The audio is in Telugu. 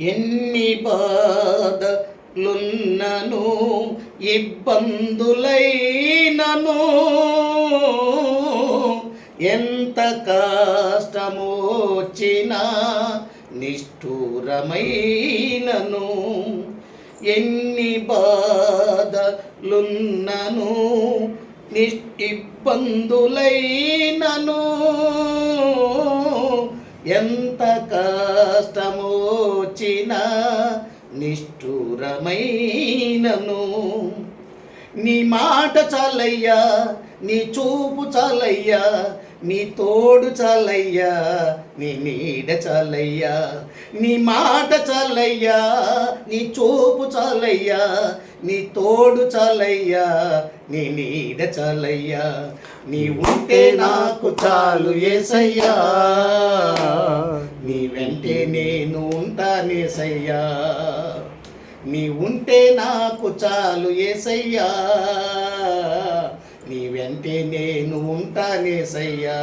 ఎన్ని బాధలున్నను ఇబ్బందులైనను ఎంత కష్టమొచ్చినా నిష్ఠూరమైనను ఎన్ని బాధలున్నను ఇబ్బందులైనను ఎంత కష్టమొచ్చినా నిష్ఠూరమైనను నీ మాట చాలయ్యా, నీ చూపు చాలయ్యా, నీ తోడు చాలయ్యా, నీ నీడ చాలయ్యా. నీ మాట చాలయ్యా, నీ చూపు చాలయ్యా, నీ తోడు చాలయ్యా, నీ నీడ చాలయ్యా. నీ ఉంటే నాకు చాలు యేసయ్యా, నీ వెంటే నేను ఉంటానేసయ్యా. నీ ఉంటే నాకు చాలు యేసయ్యా, నీ వెంటే నేను ఉంటానేసయ్యా.